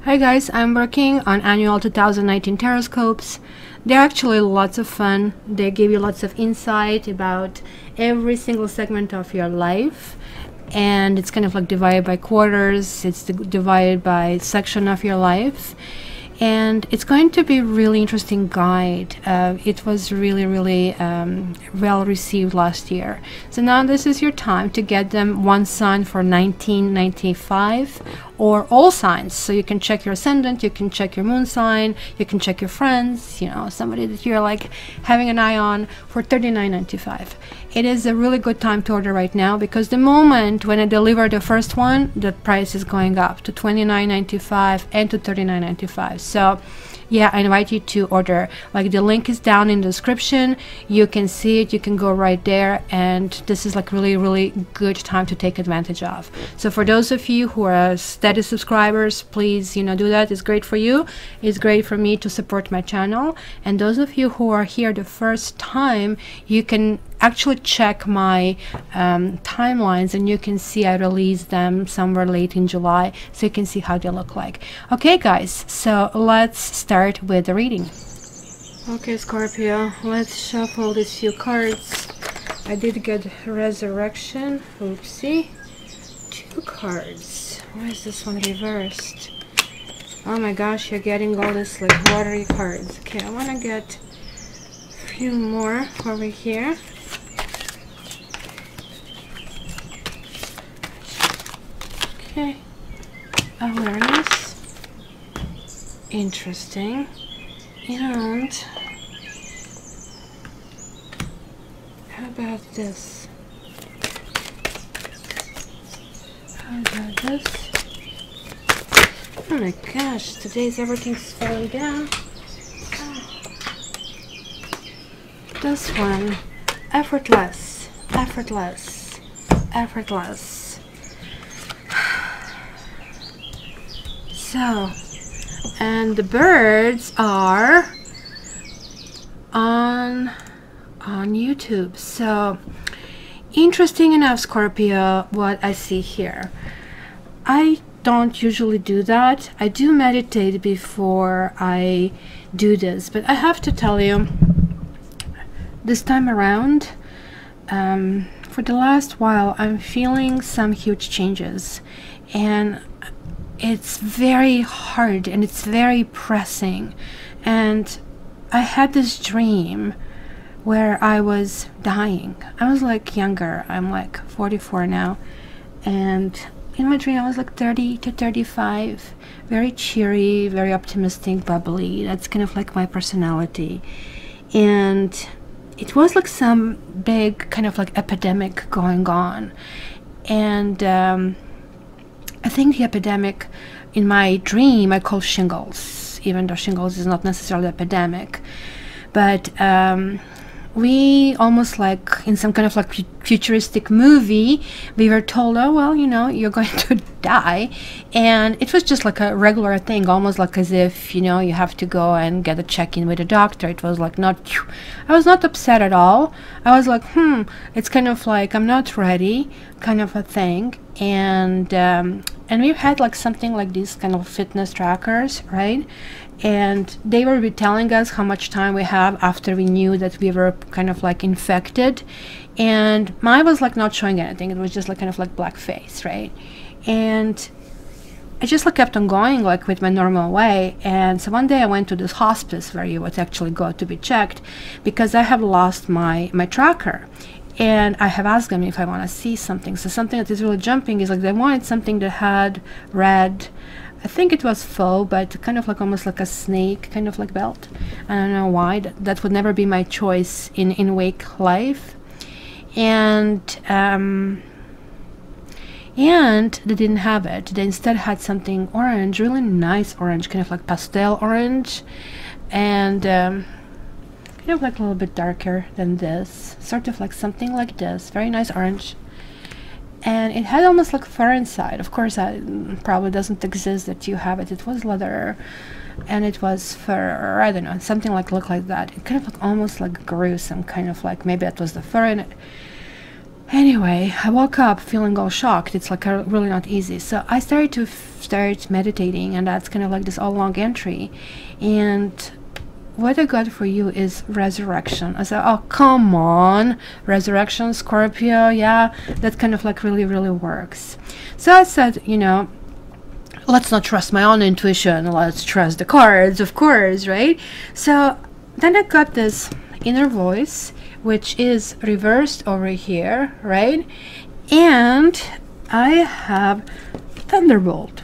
Hi guys, I'm working on annual 2019 Taroscopes. They're actually lots of fun. They give you lots of insight about every single segment of your life, and it's kind of like divided by quarters. It's divided by section of your life, and it's going to be a really interesting guide. It was really well received last year, so now this is your time to get them one sign for 1995 or all signs. So you can check your ascendant, you can check your moon sign, you can check your friends, you know, somebody that you're like having an eye on, for $39.95. It is a really good time to order right now, because the moment when I deliver the first one, the price is going up to $29.95 and to $39.95. So yeah, I invite you to order. Like, the link is down in the description. You can see it, you can go right there, and this is like really good time to take advantage of. So for those of you who are steady subscribers, please, you know, do that. It's great for you, it's great for me to support my channel. And those of you who are here the first time, you can actually check my timelines, and you can see I released them somewhere late in July, so you can see how they look like. Okay guys, so let's start with the reading. Okay Scorpio, let's shuffle these few cards. I did get Resurrection. Oopsie. 2 cards. Why is this one reversed? Oh my gosh, you're getting all this like watery cards. Okay, I want to get a few more over here. Okay, awareness, interesting, and how about this? How about this? Oh my gosh, today's everything's falling down. Oh. This one, effortless, effortless, effortless. So, and the birds are on YouTube. So, interesting enough, Scorpio, what I see here. I don't usually do that. I do meditate before I do this, but I have to tell you, this time around, for the last while, I'm feeling some huge changes, and it's very hard and it's very pressing. And I had this dream where I was dying. I was like younger. I'm like 44 now, and in my dream I was like 30 to 35, very cheery, very optimistic, bubbly. That's kind of like my personality. And it was like some big kind of like epidemic going on, and I think the epidemic in my dream I call shingles, even though shingles is not necessarily epidemic. But we almost like in some kind of like futuristic movie, we were told, oh well, you know, you're going to die. And it was just like a regular thing, almost like as if, you know, you have to go and get a check-in with a doctor. It was like not, I was not upset at all. I was like, it's kind of like I'm not ready kind of a thing. And we've had like something like these kind of fitness trackers, right? And they were telling us how much time we have after we knew that we were kind of like infected. And mine was like not showing anything. It was just like kind of like black face, right? And I just like kept on going like with my normal way. And so one day I went to this hospice where you would actually go to be checked, because I have lost my tracker. And I have asked them if I want to see something. So something that is really jumping is like they wanted something that had red, I think it was faux, but kind of like almost like a snake kind of like belt. I don't know why. That would never be my choice in wake life. And they didn't have it. They instead had something orange, really nice orange, kind of like pastel orange, and kind of like a little bit darker than this, sort of like something like this, very nice orange. And it had almost like fur inside. Of course, it probably doesn't exist that you have it. It was leather, and it was fur, I don't know, something like looked like that. It kind of like almost like gruesome, kind of like maybe that was the fur in it. Anyway, I woke up feeling all shocked. It's like really not easy. So I started to start meditating, and that's kind of like this all long entry. And what I got for you is resurrection. I said, oh, come on, resurrection, Scorpio, yeah, that kind of like really, really works. So I said, you know, let's not trust my own intuition, let's trust the cards, of course, right? So then I got this inner voice, which is reversed over here, right? And I have Thunderbolt.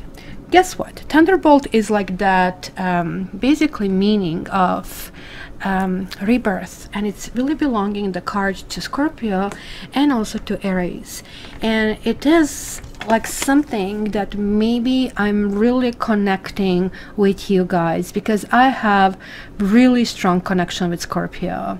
Guess what? Thunderbolt is like that basically meaning of rebirth, and it's really belonging the card to Scorpio and also to Aries. And it is like something that maybe I'm really connecting with you guys, because I have really strong connection with Scorpio.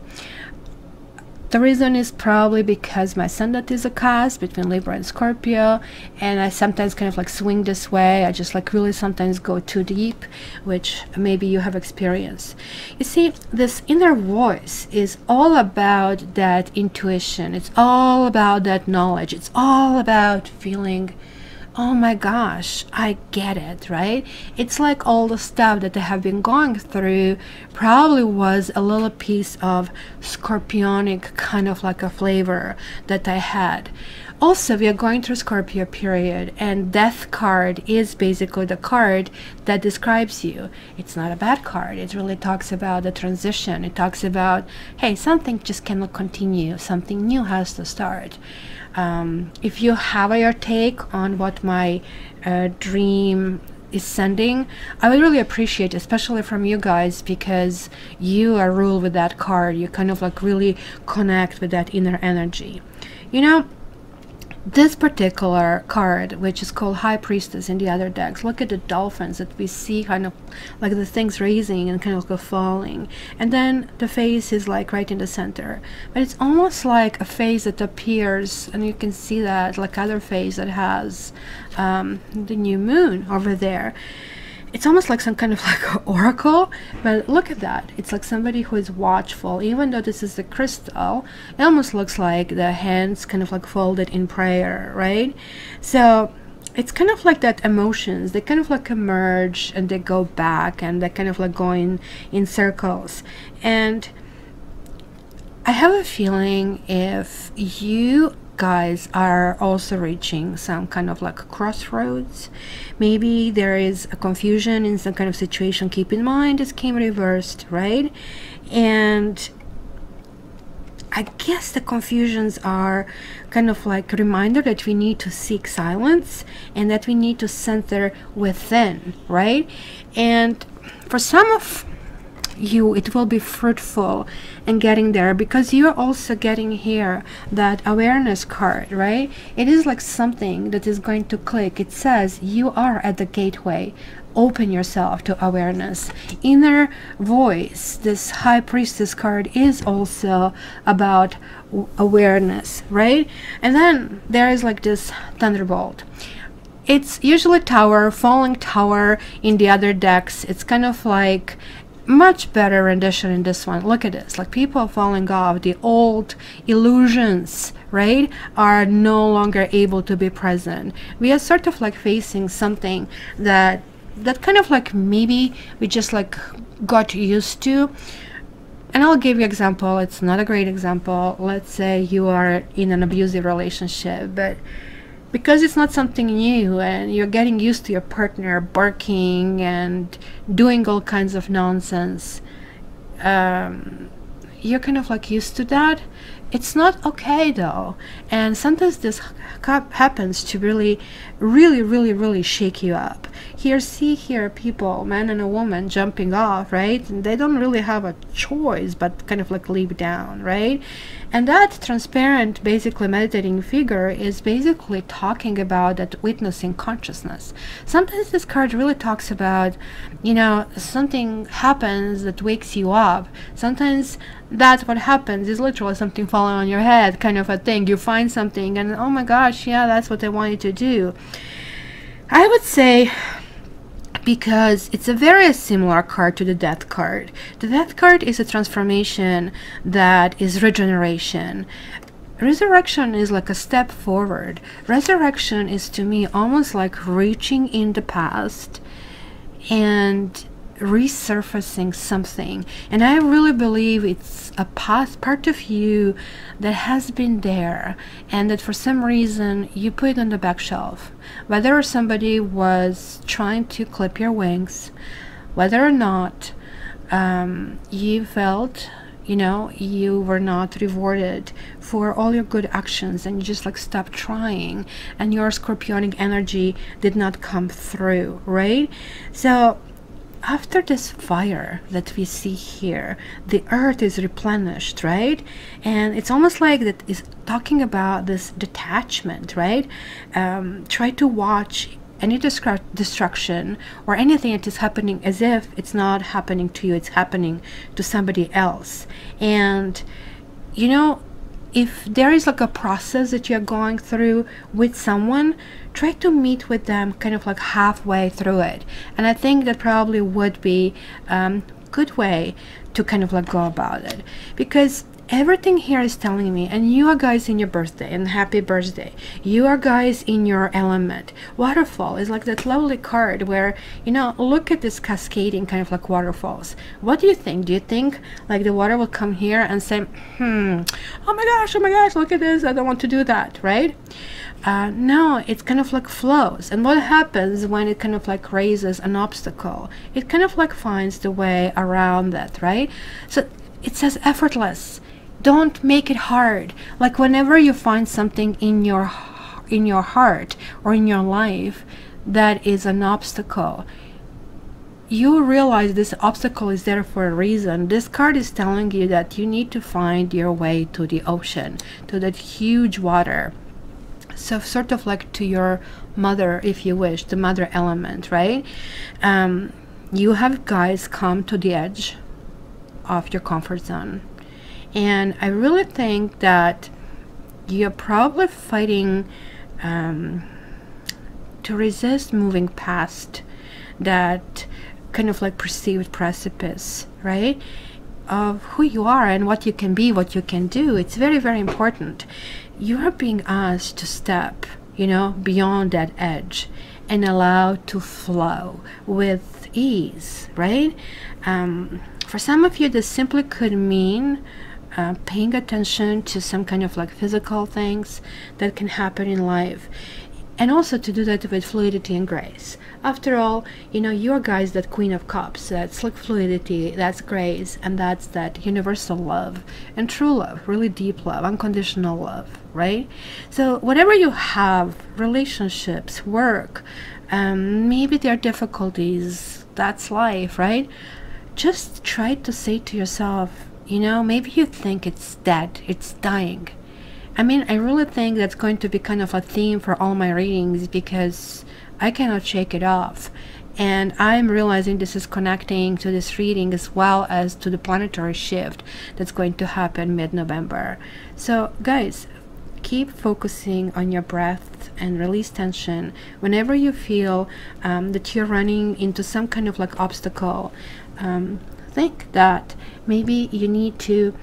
The reason is probably because my ascendant is a cusp between Libra and Scorpio, and I sometimes kind of like swing this way. I just like really sometimes go too deep, which maybe you have experienced. You see, this inner voice is all about that intuition. It's all about that knowledge. It's all about feeling, oh my gosh, I get it, right? It's like all the stuff that I have been going through probably was a little piece of scorpionic kind of like a flavor that I had. Also, we are going through Scorpio period, and Death card is basically the card that describes you. It's not a bad card. It really talks about the transition. It talks about, hey, something just cannot continue. Something new has to start. If you have your take on what my dream is sending, I would really appreciate, especially from you guys, because you are ruled with that card. You kind of like really connect with that inner energy. You know, this particular card, which is called High Priestess in the other decks, look at the dolphins that we see kind of like the things raising and kind of like falling, and then the face is like right in the center, but it's almost like a face that appears, and you can see that like other face that has the new moon over there. It's almost like some kind of like oracle, but look at that. It's like somebody who is watchful. Even though this is the crystal, it almost looks like the hands kind of like folded in prayer, right? So it's kind of like that emotions, they kind of like emerge and they go back, and they kind of like going in circles. And I have a feeling if you guys are also reaching some kind of like crossroads, maybe there is a confusion in some kind of situation, keep in mind this came reversed, right? And I guess the confusions are kind of like a reminder that we need to seek silence and that we need to center within, right? And for some of you, it will be fruitful in getting there, because you're also getting here that awareness card, right? It is like something that is going to click. It says you are at the gateway. Open yourself to awareness. Inner voice, this High Priestess card, is also about awareness, right? And then there is like this Thunderbolt. It's usually tower, falling tower in the other decks. It's kind of like much better rendition in this one. Look at this, like people falling off, the old illusions, right, are no longer able to be present. We are sort of like facing something that kind of like maybe we just like got used to. And I'll give you an example. It's not a great example. Let's say you are in an abusive relationship, but because it's not something new and you're getting used to your partner barking and doing all kinds of nonsense, you're kind of like used to that. It's not okay though, and sometimes this happens to really shake you up. See here people, man and a woman jumping off, right? And they don't really have a choice but kind of like leap down, right? And that transparent, basically meditating figure is basically talking about that witnessing consciousness. Sometimes this card really talks about, you know, something happens that wakes you up. Sometimes that's what happens, is literally something falling on your head kind of a thing. You find something and oh my gosh, yeah, that's what I wanted to do. I would say, because it's a very similar card to the Death card. The Death card is a transformation that is regeneration. resurrection is like a step forward. Resurrection is to me almost like reaching in the past and resurfacing something. And I really believe it's a past part of you that has been there, and that for some reason you put it on the back shelf. Whether somebody was trying to clip your wings, whether or not you felt, you know, you were not rewarded for all your good actions, and you just like stopped trying, and your scorpionic energy did not come through, right? So after this fire that we see here, the earth is replenished, right? And it's almost like that is talking about this detachment, right? Try to watch any destruction or anything that is happening as if it's not happening to you, it's happening to somebody else. And you know, if there is like a process that you're going through with someone, try to meet with them kind of like halfway through it. And I think that probably would be a good way to kind of like go about it, because everything here is telling me, and you are guys in your birthday, and happy birthday, you are guys in your element. Waterfall is like that lovely card where, you know, look at this cascading kind of like waterfalls. What do you think? Do you think like the water will come here and say, oh my gosh, look at this, I don't want to do that, right? No, it kind of like flows. And what happens when it kind of like raises an obstacle? It kind of like finds the way around that, right? So it says effortless. Don't make it hard. Like whenever you find something in your heart or in your life that is an obstacle, you realize this obstacle is there for a reason. This card is telling you that you need to find your way to the ocean, to that huge water. So sort of like to your mother, if you wish, the mother element, right? You have guys come to the edge of your comfort zone. And I really think that you're probably fighting to resist moving past that kind of like perceived precipice, right? Of who you are and what you can be, what you can do. It's very, very important. You are being asked to step, you know, beyond that edge and allow to flow with ease, right? For some of you, this simply could mean paying attention to some kind of like physical things that can happen in life, and also to do that with fluidity and grace. After all, you know, you're guys that Queen of Cups, that's like fluidity, that's grace, and that's that universal love and true love, really deep love, unconditional love, right? So whatever you have, relationships, work, maybe there are difficulties, that's life, right? Just try to say to yourself, you know, maybe you think it's dead, it's dying. I mean, I really think that's going to be kind of a theme for all my readings, because I cannot shake it off. And I'm realizing this is connecting to this reading as well as to the planetary shift that's going to happen mid-November. So guys, keep focusing on your breath and release tension whenever you feel that you're running into some kind of like obstacle. Think that maybe you need to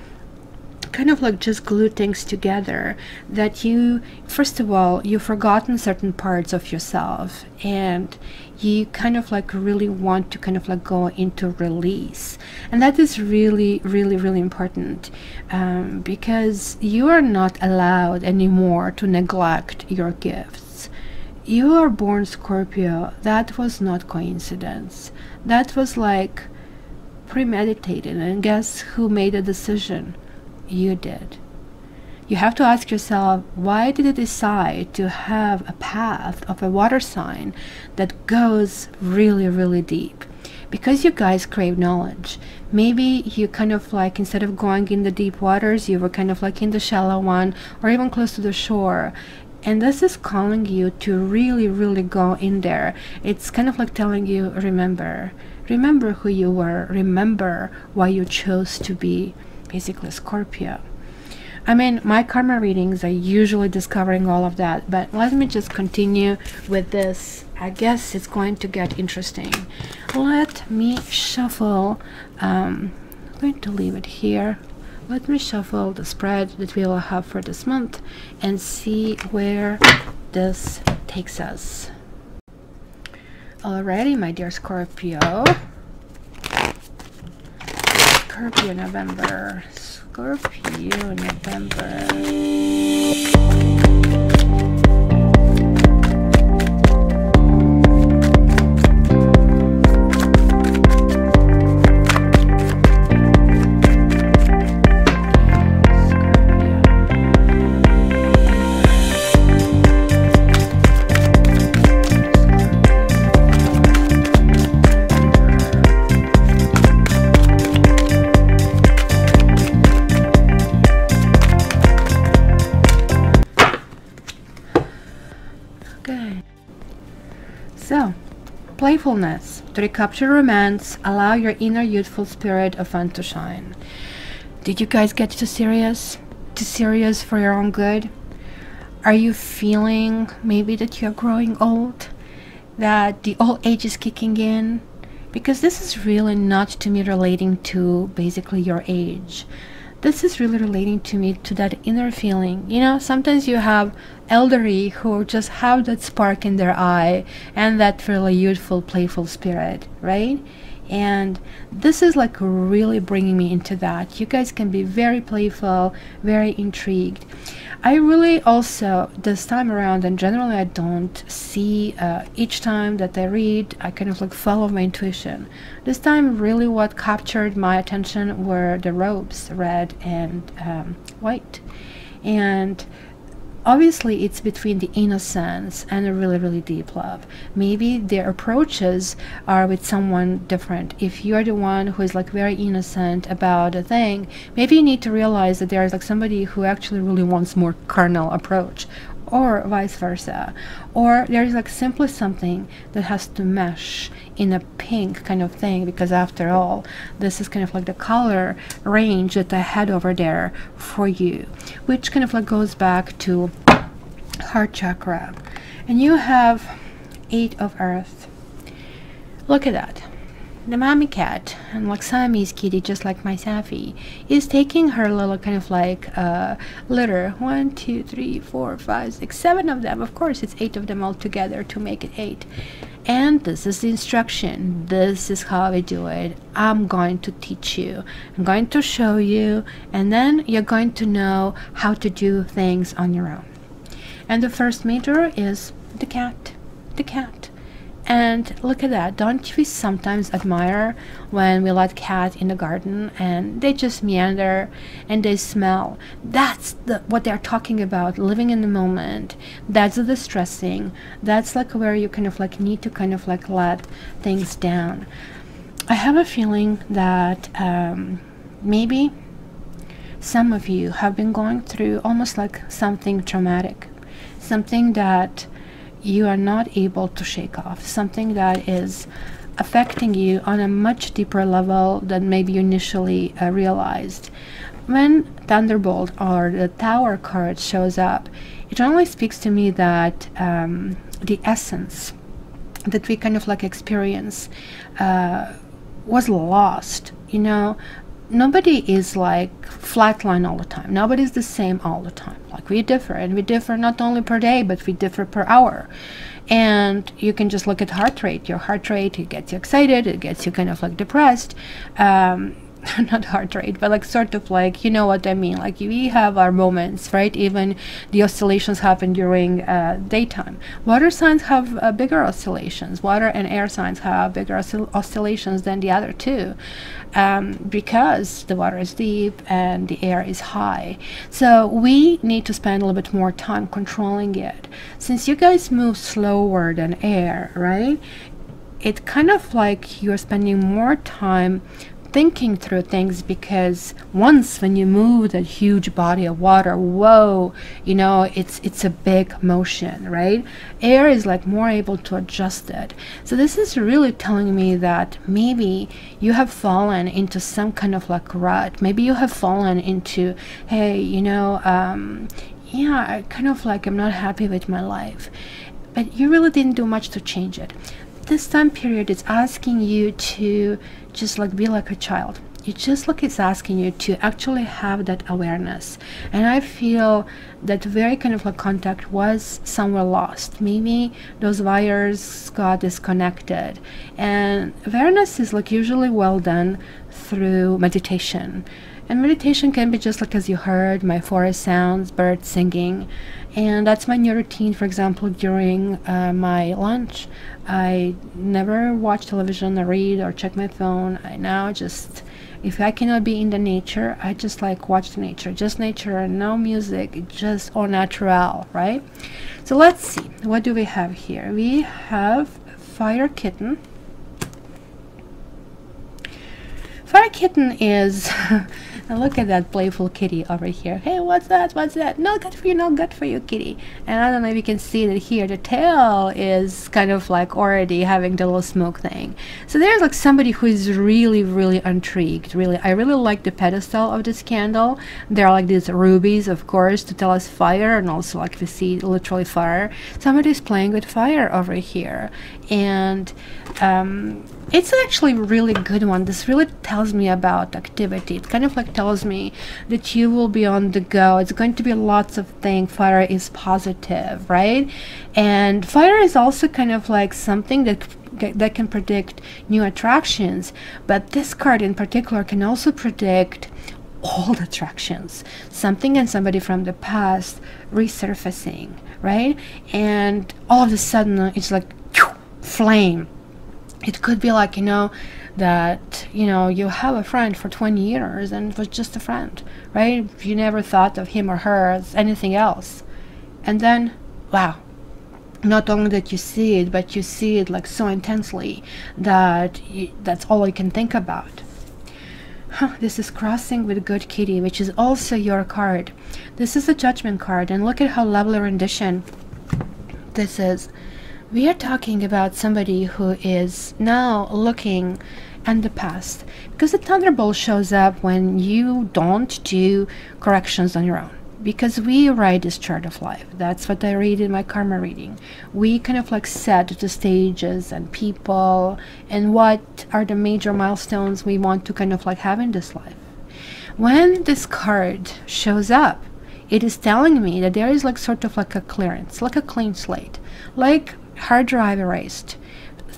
kind of like just glue things together, that you, first of all, you've forgotten certain parts of yourself, and you kind of like really want to kind of like go into release. And that is really, really, really important, because you are not allowed anymore to neglect your gifts. You are born Scorpio. That was not coincidence. That was like premeditated. And guess who made the decision? You did. You have to ask yourself, why did you decide to have a path of a water sign that goes really, really deep? Because you guys crave knowledge. Maybe you kind of like, instead of going in the deep waters, you were kind of like in the shallow one, or even close to the shore. And this is calling you to really, really go in there. It's kind of like telling you, remember who you were, remember why you chose to be basically Scorpio. I mean, my karma readings are usually discovering all of that, but let me just continue with this. I guess it's going to get interesting. Let me shuffle. I'm going to leave it here. let me shuffle the spread that we will have for this month and see where this takes us. Alrighty, my dear Scorpio. Scorpio November. Scorpio November. So, playfulness. To recapture romance, allow your inner youthful spirit of fun to shine. Did you guys get too serious? Too serious for your own good? Are you feeling maybe that you're growing old? That the old age is kicking in? Because this is really not to me relating to basically your age. This is really relating to me to that inner feeling. You know, sometimes you have elderly who just have that spark in their eye and that really youthful, playful spirit, right? And this is like really bringing me into that. You guys can be very playful, very intrigued. I really also, this time around, and generally I don't see each time that I read, I kind of like follow my intuition. This time really what captured my attention were the robes, red and white. And obviously it's between the innocence and a really, really deep love. Maybe their approaches are with someone different. If you're the one who is like very innocent about a thing, maybe you need to realize that there is like somebody who actually really wants more carnal approach, or vice versa. Or there's like simply something that has to mesh in a pink kind of thing, because after all, this is kind of like the color range that I had over there for you, which kind of like goes back to heart chakra. And you have 8 of Earth. Look at that. The mommy cat, and like Siamese kitty, just like my Safi, is taking her little kind of like litter. 1, 2, 3, 4, 5, 6, 7 of them. Of course, it's 8 of them all together to make it 8. And this is the instruction. This is how we do it. I'm going to teach you. I'm going to show you, and then you're going to know how to do things on your own. And the first major is the cat. The cat. And look at that. Don't we sometimes admire when we let cats in the garden and they just meander and they smell? That's what they're talking about, living in the moment. That's the stressing. That's like where you kind of like need to kind of like let things down. I have a feeling that maybe some of you have been going through almost like something traumatic, something that you are not able to shake off, something that is affecting you on a much deeper level than maybe you initially realized. When Thunderbolt or the Tower card shows up, it only speaks to me that the essence that we kind of like experience was lost. You know, nobody is like flatline all the time. Nobody's the same all the time. Like we differ, and we differ not only per day, but we differ per hour. And you can just look at heart rate. Your heart rate, it gets you excited, it gets you kind of like depressed. Not heart rate, but like sort of like, you know what I mean, like we have our moments, right? Even the oscillations happen during daytime. Water signs have bigger oscillations. Water and air signs have bigger oscillations than the other two, because the water is deep and the air is high. So we need to spend a little bit more time controlling it. Since you guys move slower than air, right? It's kind of like you're spending more time thinking through things, because once when you move that huge body of water, whoa, you know, it's a big motion, right? Air is like more able to adjust it. So this is really telling me that maybe you have fallen into some kind of like rut. Maybe you have fallen into, hey, you know, yeah, I kind of like I'm not happy with my life, but you really didn't do much to change it. This time period is asking you to just like be like a child. it just like it's asking you to actually have that awareness. And I feel that very kind of like contact was somewhere lost. Maybe those wires got disconnected. And awareness is like usually well done through meditation. And meditation can be just like as you heard, my forest sounds, birds singing. And that's my new routine. For example, during my lunch, I never watch television or read or check my phone. I now just, if I cannot be in the nature, I just like watch the nature, just nature, no music, just all natural, right? So let's see, what do we have here? We have Fire Kitten. Fire Kitten is and look at that playful kitty over here. Hey, what's that? What's that? No, good for you, no, good for you, kitty. And I don't know if you can see that here. The tail is kind of like already having the little smoke thing. So there's like somebody who is really, really intrigued. Really, I really like the pedestal of this candle. There are like these rubies, of course, to tell us fire, and also like we see literally fire. Somebody's playing with fire over here, and it's actually a really good one. This really tells me about activity. It kind of like tells me that you will be on the go. It's going to be lots of things. Fire is positive, right? And fire is also kind of like something that can predict new attractions. But this card in particular can also predict old attractions, something and somebody from the past resurfacing, right? And all of a sudden it's like flame. It could be like, you know, that, you know, you have a friend for 20 years and it was just a friend, right? You never thought of him or her as anything else. And then, wow, not only that you see it, but you see it like so intensely that that's all you can think about. This is Crossing with Good Kitty, which is also your card. This is a Judgment card, and look at how lovely rendition this is. We are talking about somebody who is now looking at the past, because the Thunderbolt shows up when you don't do corrections on your own, because we write this chart of life. That's what I read in my karma reading. We kind of like set the stages and people and what are the major milestones we want to kind of like have in this life. When this card shows up, it is telling me that there is like sort of like a clearance, like a clean slate, like hard drive erased,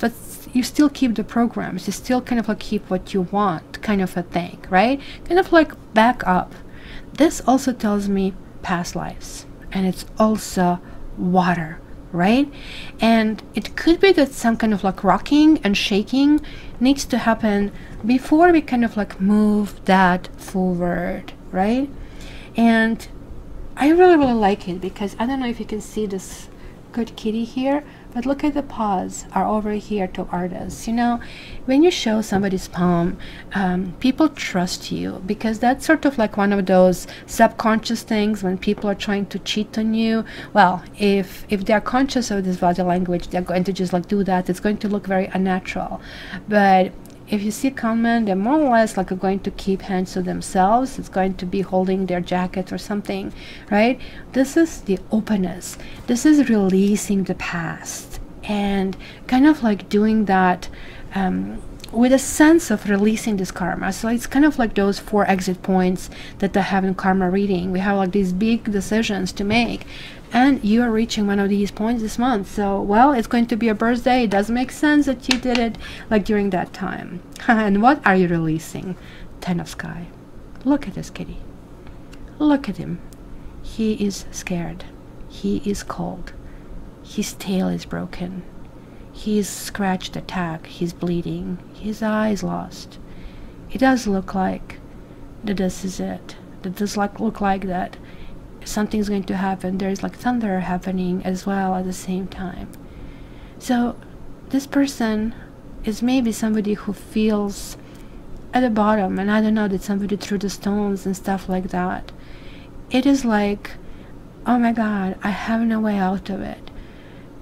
but you still keep the programs, you still kind of like keep what you want, kind of a thing, right? Kind of like back up. This also tells me past lives, and it's also water, right? And it could be that some kind of like rocking and shaking needs to happen before we kind of like move that forward, right? And I really, really like it, because I don't know if you can see this good kitty here, but look at the paws are over here to artists. You know, when you show somebody's poem, people trust you, because that's sort of like one of those subconscious things when people are trying to cheat on you. Well, if they're conscious of this body language, they're going to just like do that. It's going to look very unnatural. But if you see comment, they're more or less like going to keep hands to themselves. It's going to be holding their jacket or something, right? This is the openness. This is releasing the past and kind of like doing that with a sense of releasing this karma. So it's kind of like those 4 exit points that I have in karma reading. We have like these big decisions to make, and you are reaching one of these points this month. So, well, it's going to be a birthday. It does make sense that you did it like during that time. And what are you releasing? 10 of Sky. Look at this kitty. Look at him. He is scared. He is cold. His tail is broken. He's scratched, attacked. He's bleeding. His eye is lost. It does look like that this is it. That does like look like that something's going to happen. There's like thunder happening as well at the same time. So this person is maybe somebody who feels at the bottom, and I don't know, that somebody threw the stones and stuff like that. It is like, oh my God, I have no way out of it.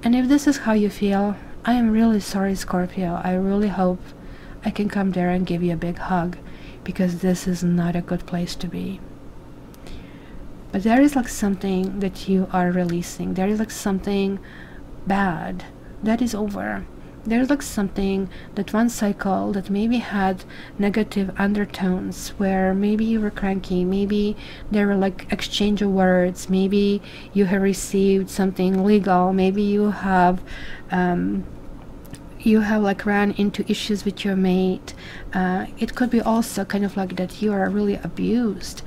And if this is how you feel, I am really sorry, Scorpio. I really hope I can come there and give you a big hug, because this is not a good place to be. But there is like something that you are releasing. There is like something bad that is over. there's like something, that one cycle that maybe had negative undertones, where maybe you were cranky, maybe there were like exchange of words, maybe you have received something legal, maybe you have like ran into issues with your mate. It could be also kind of like that you are really abused.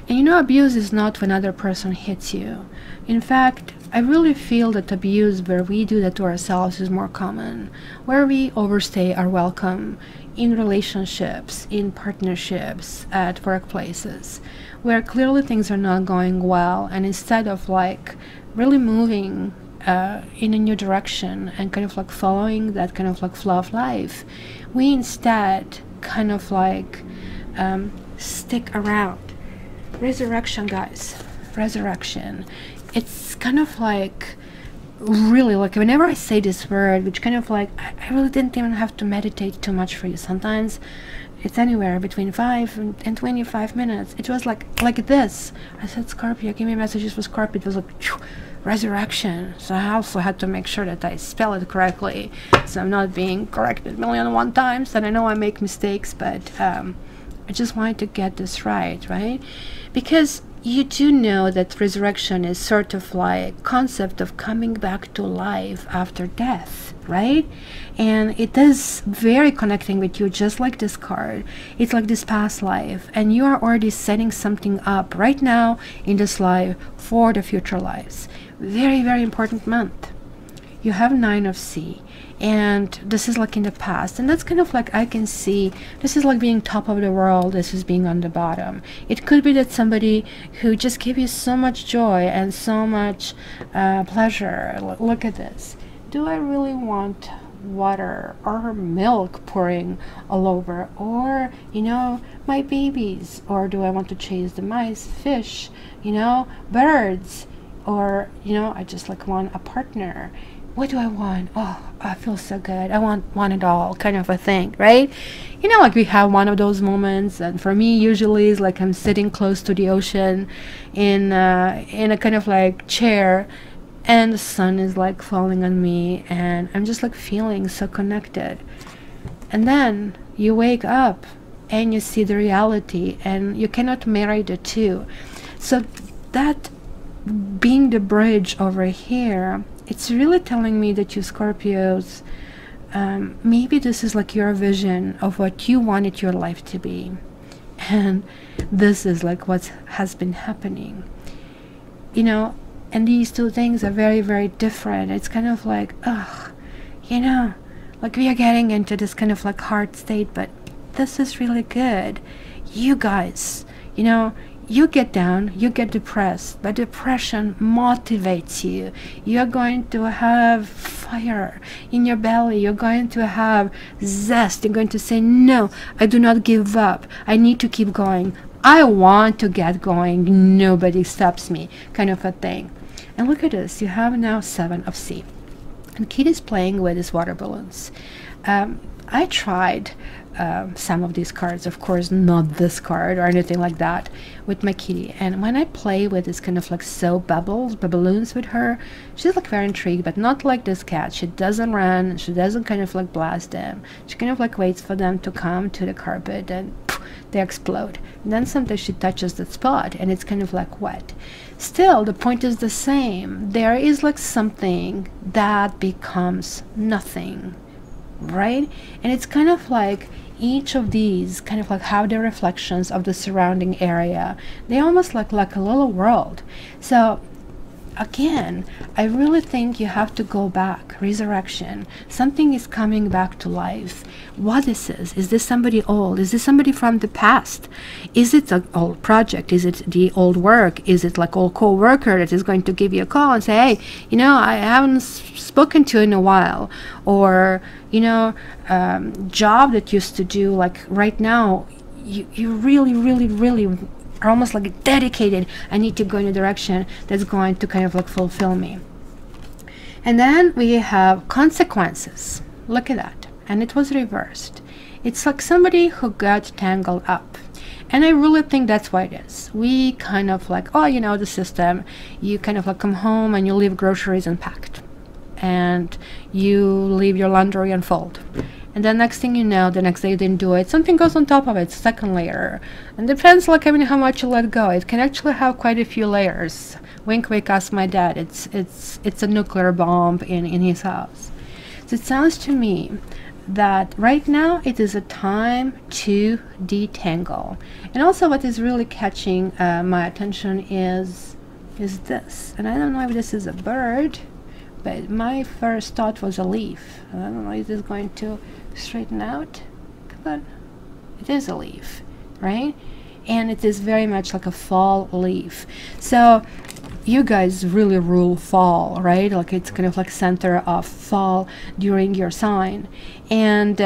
And you know, abuse is not when another person hits you. In fact, I really feel that abuse where we do that to ourselves is more common, where we overstay our welcome in relationships, in partnerships, at workplaces, where clearly things are not going well, and instead of like really moving in a new direction and kind of like following that kind of like flow of life, we instead kind of like stick around. Resurrection, guys, resurrection. It's kind of like, really, like whenever I say this word, which kind of like, I really didn't even have to meditate too much for you. Sometimes it's anywhere between 5 and 25 minutes. It was like this. I said, Scorpio, give me messages for Scorpio. It was like, resurrection. So I also had to make sure that I spell it correctly, so I'm not being corrected 1,000,001 times. And I know I make mistakes, but I just wanted to get this right? Because you do know that resurrection is sort of like concept of coming back to life after death, right? And it is very connecting with you, just like this card. It's like this past life, and you are already setting something up right now in this life for the future lives. Very, very important month. You have 9 of C, and this is like in the past, and that's kind of like, I can see this is like being top of the world, this is being on the bottom. It could be that somebody who just gave you so much joy and so much pleasure. Look at this. Do I really want water or milk pouring all over, or you know, my babies, or do I want to chase the mice, fish, you know, birds, or you know, I just like want a partner? What do I want? Oh, I feel so good. I want it all, kind of a thing, right? You know, like we have one of those moments, and for me usually it's like I'm sitting close to the ocean in a kind of like chair, and the sun is like falling on me, and I'm just like feeling so connected. And then you wake up and you see the reality, and you cannot marry the two. So that being the bridge over here, it's really telling me that you Scorpios, maybe this is like your vision of what you wanted your life to be, and this is like what has been happening, you know. And these two things are very, very different. It's kind of like, ugh, you know, like we are getting into this kind of like hard state, but this is really good. You guys, you know, you get down, you get depressed, but depression motivates you. You're going to have fire in your belly. You're going to have zest. You're going to say, no, I do not give up. I need to keep going. I want to get going. Nobody stops me, kind of a thing. And look at this. You have now 7 of C. And Kid is playing with his water balloons. I tried some of these cards, of course not this card or anything like that, with my kitty, and when I play with this kind of like soap balloons with her, she's like very intrigued, but not like this cat. She doesn't run, she doesn't kind of like blast them. She kind of like waits for them to come to the carpet, and they explode. And then sometimes she touches the spot and it's kind of like wet. Still, the point is the same. There is like something that becomes nothing, right? And it's kind of like each of these kind of like have the reflections of the surrounding area. They almost look like a little world. So again, I really think you have to go back. Resurrection. Something is coming back to life. What is this? Is this somebody old? Is this somebody from the past? Is it an old project? Is it the old work? Is it like old co-worker that is going to give you a call and say, hey, you know, I haven't spoken to you in a while, or you know, job that used to do, like right now you really are almost like dedicated. I need to go in a direction that's going to kind of like fulfill me. And then we have consequences. Look at that. And it was reversed. It's like somebody who got tangled up. And I really think that's what it is. We kind of like, oh, you know, the system. You kind of like come home and you leave groceries unpacked. and you leave your laundry unfold. And then next thing you know, the next day you didn't do it, something goes on top of it, second layer. And depends, like, I mean, how much you let go. It can actually have quite a few layers. Wink, wink, ask my dad. It's a nuclear bomb in his house. So it sounds to me that right now it is a time to detangle. And also what is really catching my attention is this. And I don't know if this is a bird, but my first thought was a leaf. I don't know, is this going to straighten out? Come on. It is a leaf, right? And it is very much like a fall leaf. So you guys really rule fall, right? Like it's kind of like center of fall during your sign. And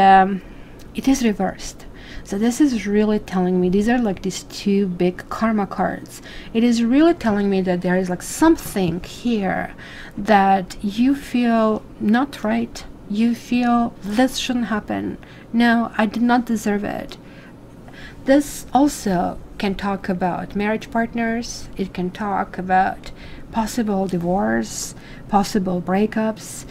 it is reversed. So this is really telling me, these are like these two big karma cards. It is really telling me that there is like something here that you feel not right. You feel this shouldn't happen. No, I did not deserve it. This also can talk about marriage partners. It can talk about possible divorce, possible breakups,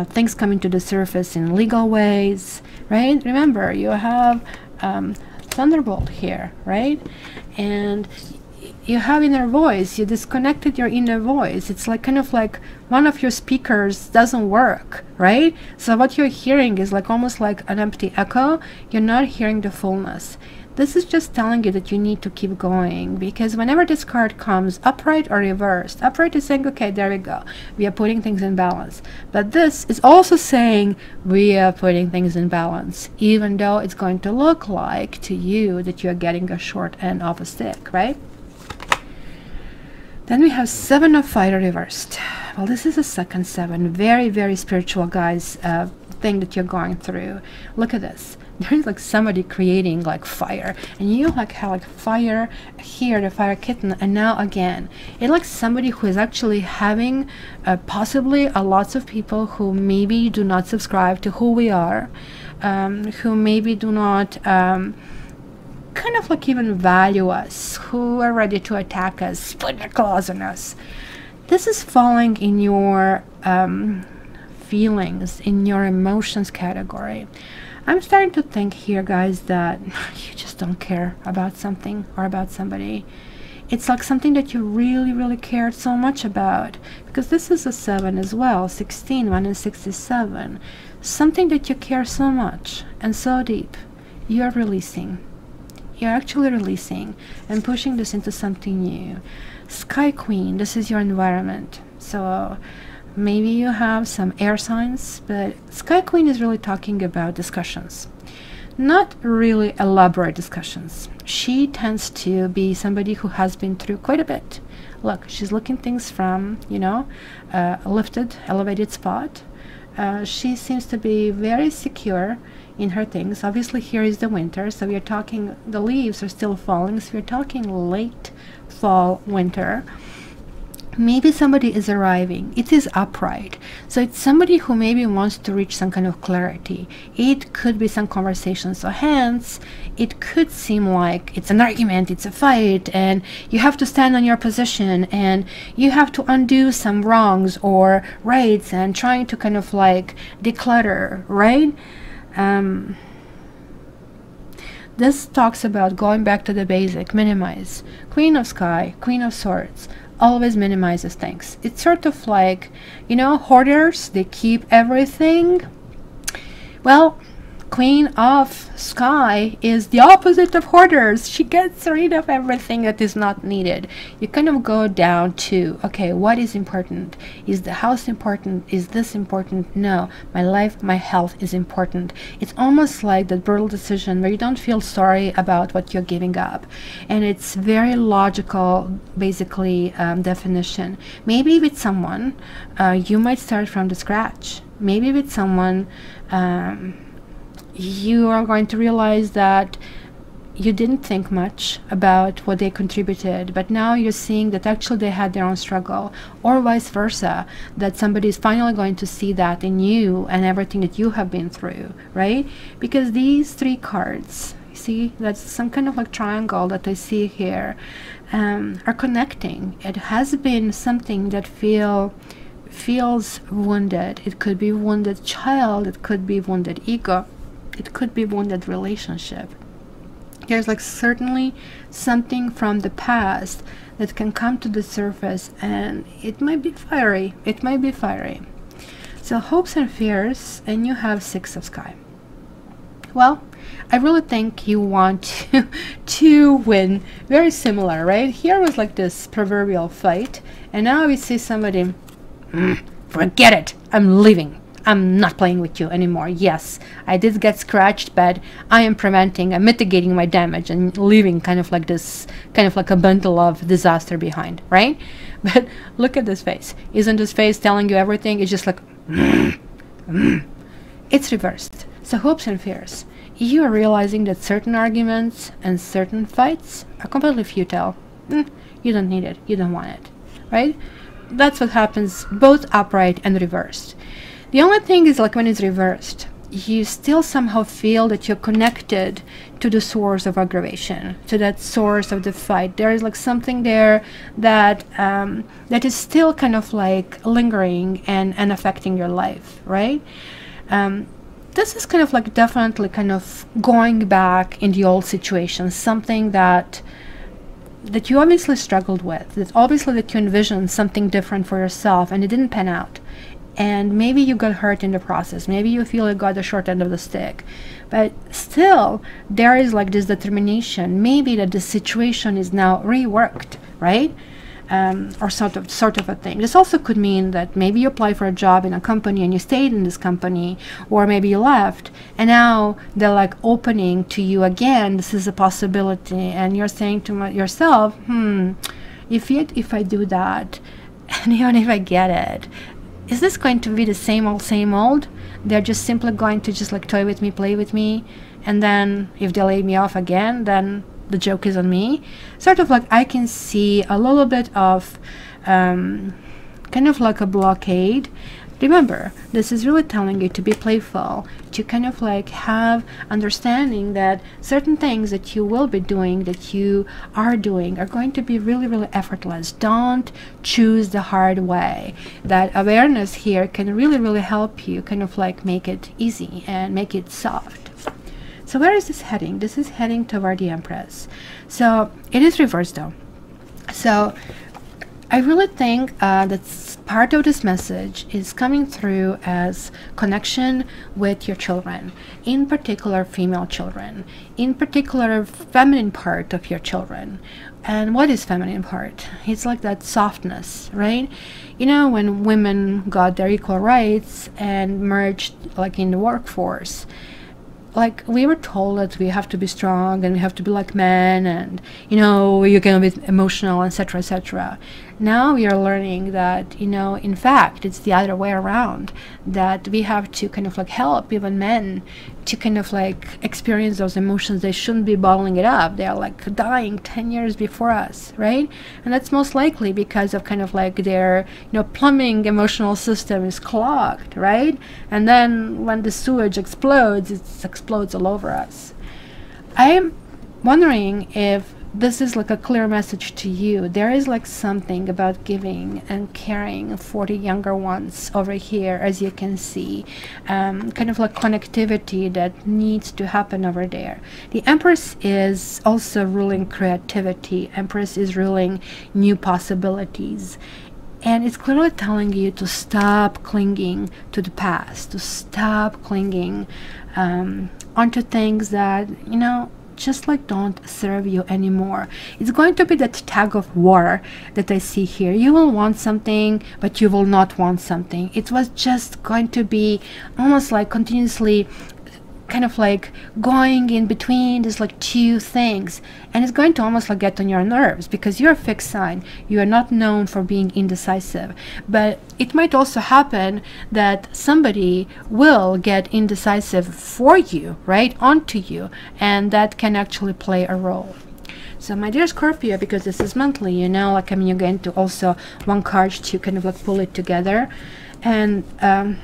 things coming to the surface in legal ways, right? Remember, you have Thunderbolt here, right? And you have inner voice. You disconnected your inner voice. It's like kind of like one of your speakers doesn't work, right? So what you're hearing is like almost like an empty echo. You're not hearing the fullness. This is just telling you that you need to keep going, because whenever this card comes upright or reversed, upright is saying, okay, there we go, we are putting things in balance. But this is also saying we are putting things in balance, even though it's going to look like to you that you're getting a short end of a stick, right? Then we have Seven of Fire reversed. Well, this is a second seven. Very, very spiritual, guys, thing that you're going through. Look at this. There's like somebody creating like fire, and you like have like fire here, the fire kitten, and now again it's like somebody who is actually having possibly lots of people who maybe do not subscribe to who we are, who maybe do not kind of like even value us, who are ready to attack us, put their claws on us. This is falling in your feelings, in your emotions category. I'm starting to think here, guys, that you just don't care about something or about somebody. It's like something that you really, really cared so much about, because this is a 7 as well, 16, 1 and 67. Something that you care so much and so deep, you're releasing. You're actually releasing and pushing this into something new. Sky Queen, this is your environment. So maybe you have some air signs, but Sky Queen is really talking about discussions. Not really elaborate discussions. She tends to be somebody who has been through quite a bit. Look, she's looking things from, you know, a lifted, elevated spot. She seems to be very secure in her things. Obviously here is the winter, so we are talking, the leaves are still falling, so we're talking late fall, winter. Maybe somebody is arriving. It is upright. So it's somebody who maybe wants to reach some kind of clarity. It could be some conversation. So hence, it could seem like it's an argument, it's a fight, and you have to stand on your position, and you have to undo some wrongs or rights, and trying to kind of like declutter, right? This talks about going back to the basic, minimize. Queen of Sky, Queen of Swords, always minimizes things. It's sort of like, you know, hoarders, they keep everything. Well, Queen of Sky is the opposite of hoarders. She gets rid of everything that is not needed. You kind of go down to, okay, what is important? Is the house important? Is this important? No, my life, my health is important. It's almost like that brutal decision where you don't feel sorry about what you're giving up. And it's very logical, basically, definition. Maybe with someone, you might start from the scratch. Maybe with someone, you are going to realize that you didn't think much about what they contributed, but now you're seeing that actually they had their own struggle, or vice versa, that somebody is finally going to see that in you and everything that you have been through, right? Because these three cards, see, that's some kind of like triangle that I see here, are connecting. It has been something that feels wounded. It could be wounded child, it could be wounded ego, it could be wounded relationship. There's like certainly something from the past that can come to the surface, and it might be fiery. It might be fiery. So hopes and fears, and you have Six of Sky. Well, I really think you want to win. Very similar, right? Here was like this proverbial fight, and now we see somebody, forget it, I'm leaving. I'm not playing with you anymore. Yes, I did get scratched, but I'm mitigating my damage and leaving kind of like this, kind of like a bundle of disaster behind, right? But look at this face. Isn't this face telling you everything? It's just like, it's reversed. So hopes and fears. You are realizing that certain arguments and certain fights are completely futile. You don't need it. You don't want it, right? That's what happens both upright and reversed. The only thing is, like, when it's reversed, you still somehow feel that you're connected to the source of aggravation, to that source of the fight. There is like something there that that is still kind of like lingering and affecting your life, right? This is kind of like definitely kind of going back in the old situation, something that you obviously struggled with, that obviously that you envisioned something different for yourself and it didn't pan out. And maybe you got hurt in the process. Maybe you feel you got the short end of the stick. But still, there is like this determination, maybe that the situation is now reworked, right? Or sort of a thing. This also could mean that maybe you apply for a job in a company and you stayed in this company, or maybe you left, and now they're like opening to you again. This is a possibility, and you're saying to yourself, if I do that, and even if I get it, is this going to be the same old? They're just simply going to just like toy with me, play with me, and then if they lay me off again, then the joke is on me. Sort of like I can see a little bit of kind of like a blockade. Remember, this is really telling you to be playful, to kind of like have understanding that certain things that you will be doing, that you are doing, are going to be really, really effortless. Don't choose the hard way. That awareness here can really, really help you kind of like make it easy and make it soft. So where is this heading? This is heading toward the Empress. So it is reversed though. So I really think that part of this message is coming through as connection with your children, in particular female children, in particular feminine part of your children. And what is feminine part? It's like that softness, right? You know, when women got their equal rights and merged like in the workforce, like we were told that we have to be strong and we have to be like men, and you know, you can be emotional, etc., etc. Now we are learning that, you know, in fact it's the other way around, that we have to kind of like help even men to kind of like experience those emotions. They shouldn't be bottling it up. They are like dying 10 years before us, right? And that's most likely because of kind of like their, you know, plumbing emotional system is clogged, right? And then when the sewage explodes, it explodes all over us. I'm wondering if this is like a clear message to you. There is like something about giving and caring for the younger ones over here, as you can see, kind of like connectivity that needs to happen over there. The Empress is also ruling creativity. Empress is ruling new possibilities. And it's clearly telling you to stop clinging to the past, to stop clinging onto things that, you know, just like don't serve you anymore. It's going to be that tug of war that I see here. You will want something, but you will not want something. It was just going to be almost like continuously kind of like going in between these like two things, and it's going to almost like get on your nerves because you're a fixed sign. You are not known for being indecisive, but it might also happen that somebody will get indecisive for you, right, onto you, and that can actually play a role. So my dear Scorpio, because this is monthly, you know, like, I mean, you're going to also one card to kind of like pull it together. And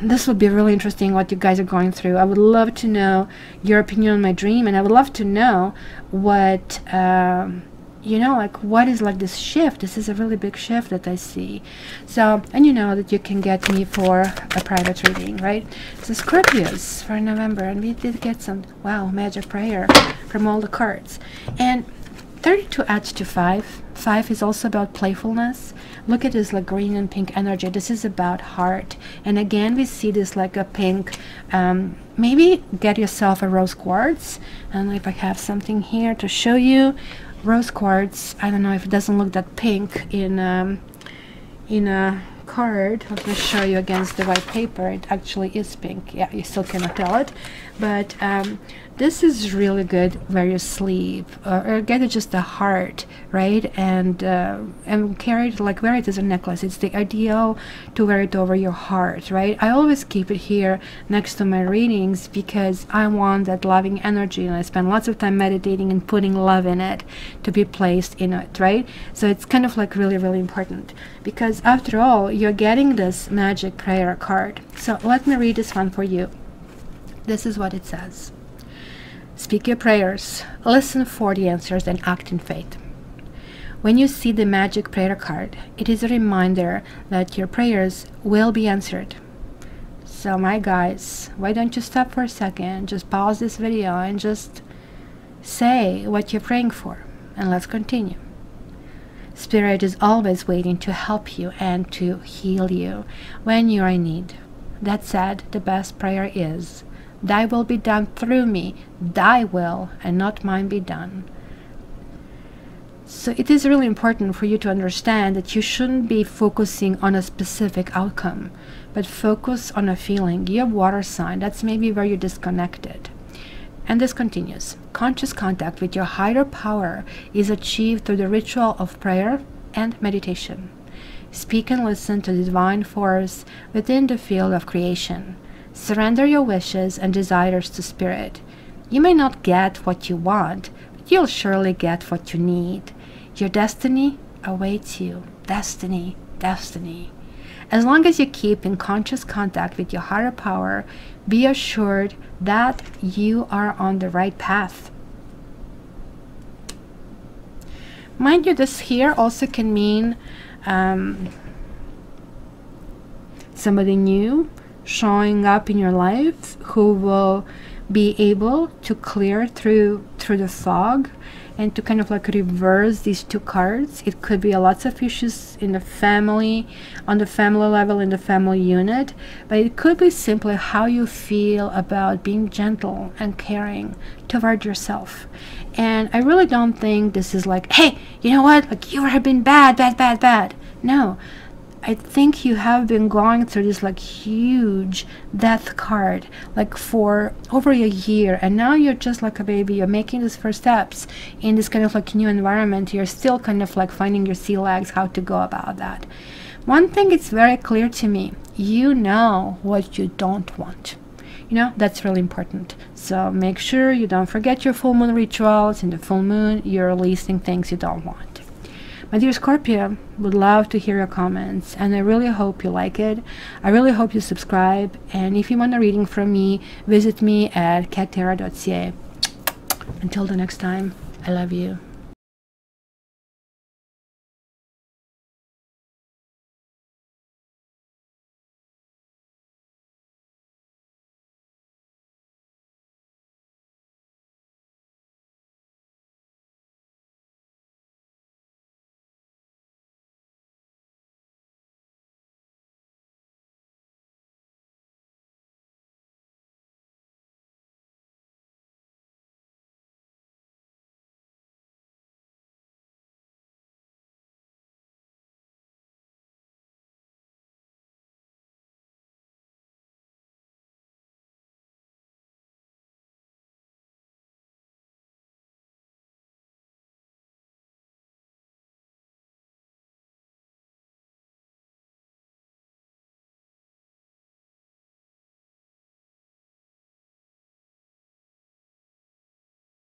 this will be really interesting what you guys are going through. I would love to know your opinion on my dream, and I would love to know what you know, like, what is like this shift? This is a really big shift that I see. So, and you know that you can get me for a private reading, right? So Scorpios for November, and we did get some, wow, magic prayer from all the cards. And 32 adds to 5. 5 is also about playfulness. Look at this like green and pink energy. This is about heart. And again, we see this like a pink. Maybe get yourself a rose quartz. I don't know if I have something here to show you. Rose quartz. I don't know if it doesn't look that pink in a card. Let me show you against the white paper. It actually is pink. Yeah, you still cannot tell it, but this is really good where you sleep, or get it just a heart, right? And carry it, like, wear it as a necklace. It's the ideal to wear it over your heart, right? I always keep it here next to my readings because I want that loving energy, and I spend lots of time meditating and putting love in it to be placed in it, right? So it's kind of like really, really important, because after all, you're getting this magic prayer card. So let me read this one for you. This is what it says. Speak your prayers, listen for the answers, and act in faith. When you see the magic prayer card, it is a reminder that your prayers will be answered. So my guys, why don't you stop for a second, just pause this video and just say what you're praying for, and let's continue. Spirit is always waiting to help you and to heal you when you are in need. That said, the best prayer is, Thy will be done through me, Thy will, and not mine be done. So it is really important for you to understand that you shouldn't be focusing on a specific outcome, but focus on a feeling. You have water sign. That's maybe where you're disconnected. And this continues. Conscious contact with your higher power is achieved through the ritual of prayer and meditation. Speak and listen to the divine force within the field of creation. Surrender your wishes and desires to Spirit. You may not get what you want, but you'll surely get what you need. Your destiny awaits you. Destiny, destiny. As long as you keep in conscious contact with your higher power, be assured that you are on the right path. Mind you, this here also can mean somebody new showing up in your life who will be able to clear through the fog and to kind of like reverse these two cards. It could be lots of issues in the family, on the family level, in the family unit, but it could be simply how you feel about being gentle and caring toward yourself. And I really don't think this is like, hey, you know what, like, you have been bad. No, I think you have been going through this like huge death card like for over a year, and now you're just like a baby. You're making these first steps in this kind of like new environment. You're still kind of like finding your sea legs, how to go about that. One thing is very clear to me: you know what you don't want. You know, that's really important. So make sure you don't forget your full moon rituals. In the full moon, you're releasing things you don't want. My dear Scorpio, would love to hear your comments, and I really hope you like it. I really hope you subscribe, and if you want a reading from me, visit me at cattarot.ca. Until the next time, I love you.